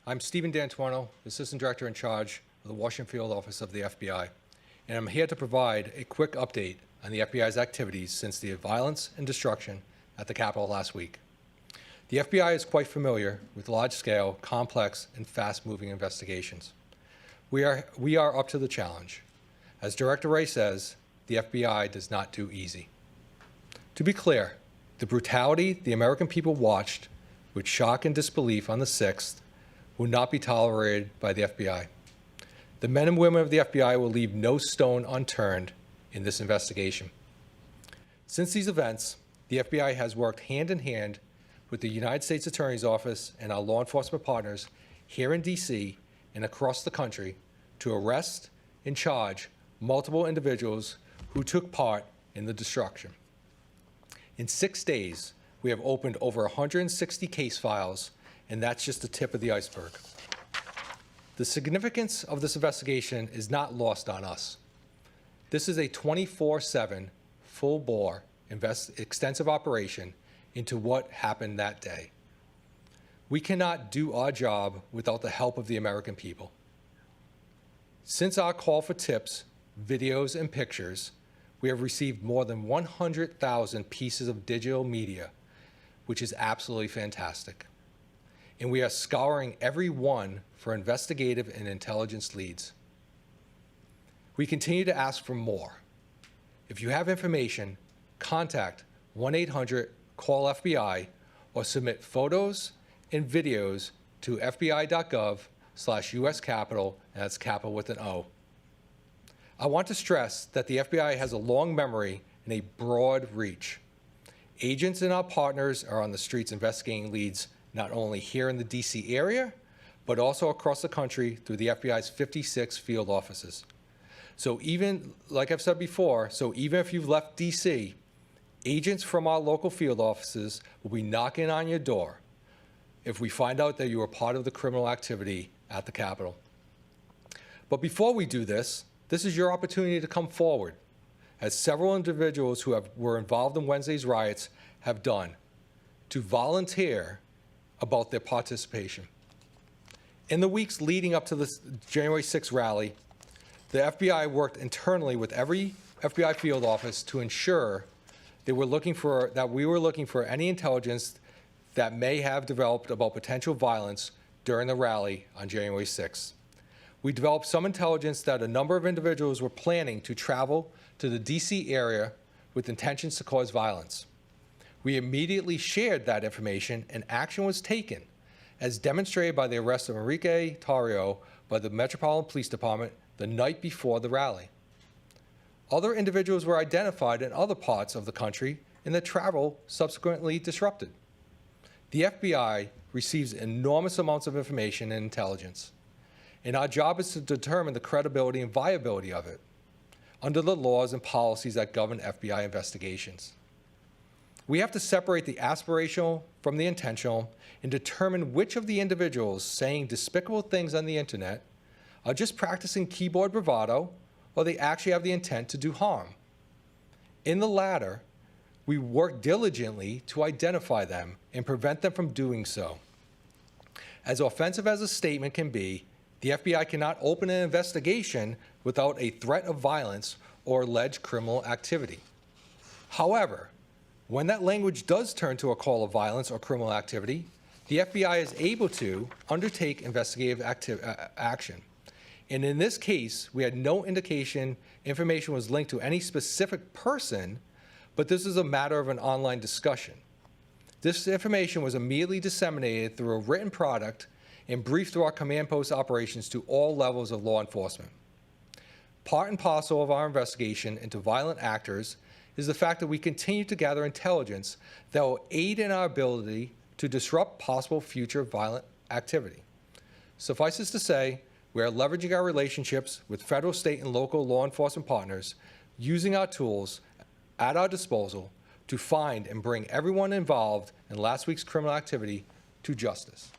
I'm Stephen D'Antuono, Assistant Director in charge of the Washington Field Office of the FBI, and I'm here to provide a quick update on the FBI's activities since the violence and destruction at the Capitol last week. The FBI is quite familiar with large-scale, complex, and fast-moving investigations. We are up to the challenge. As Director Wray says, the FBI does not do easy. To be clear, the brutality the American people watched with shock and disbelief on the 6th will not be tolerated by the FBI. The men and women of the FBI will leave no stone unturned in this investigation. Since these events, the FBI has worked hand in hand with the United States Attorney's Office and our law enforcement partners here in D.C. and across the country to arrest and charge multiple individuals who took part in the destruction. In 6 days, we have opened over 160 case files, and that's just the tip of the iceberg. The significance of this investigation is not lost on us. This is a 24/7, full-bore, extensive operation into what happened that day. We cannot do our job without the help of the American people. Since our call for tips, videos, and pictures, we have received more than 100,000 pieces of digital media, which is absolutely fantastic. And we are scouring every one for investigative and intelligence leads. We continue to ask for more. If you have information, contact 1-800-CALL-FBI or submit photos and videos to fbi.gov/US-Capitol, and that's Capitol with an O. I want to stress that the FBI has a long memory and a broad reach. Agents and our partners are on the streets investigating leads not only here in the D.C. area, but also across the country through the FBI's 56 field offices. So even, like I've said before, even if you've left D.C., agents from our local field offices will be knocking on your door if we find out that you were part of the criminal activity at the Capitol. But before we do this, this is your opportunity to come forward, as several individuals who were involved in Wednesday's riots have done, to volunteer about their participation. In the weeks leading up to the January 6th rally, the FBI worked internally with every FBI field office to ensure that we were looking for any intelligence that may have developed about potential violence during the rally on January 6th. We developed some intelligence that a number of individuals were planning to travel to the D.C. area with intentions to cause violence. We immediately shared that information, and action was taken, as demonstrated by the arrest of Enrique Tarrio by the Metropolitan Police Department the night before the rally. Other individuals were identified in other parts of the country, and their travel subsequently disrupted. The FBI receives enormous amounts of information and intelligence, and our job is to determine the credibility and viability of it under the laws and policies that govern FBI investigations. We have to separate the aspirational from the intentional and determine which of the individuals saying despicable things on the internet are just practicing keyboard bravado, or they actually have the intent to do harm. In the latter, we work diligently to identify them and prevent them from doing so. As offensive as a statement can be, the FBI cannot open an investigation without a threat of violence or alleged criminal activity. However, when that language does turn to a call of violence or criminal activity, the FBI is able to undertake investigative action. And in this case, we had no indication information was linked to any specific person, but this is a matter of an online discussion. This information was immediately disseminated through a written product and briefed through our command post operations to all levels of law enforcement. Part and parcel of our investigation into violent actors is the fact that we continue to gather intelligence that will aid in our ability to disrupt possible future violent activity. Suffice it to say, we are leveraging our relationships with federal, state, and local law enforcement partners, using our tools at our disposal to find and bring everyone involved in last week's criminal activity to justice.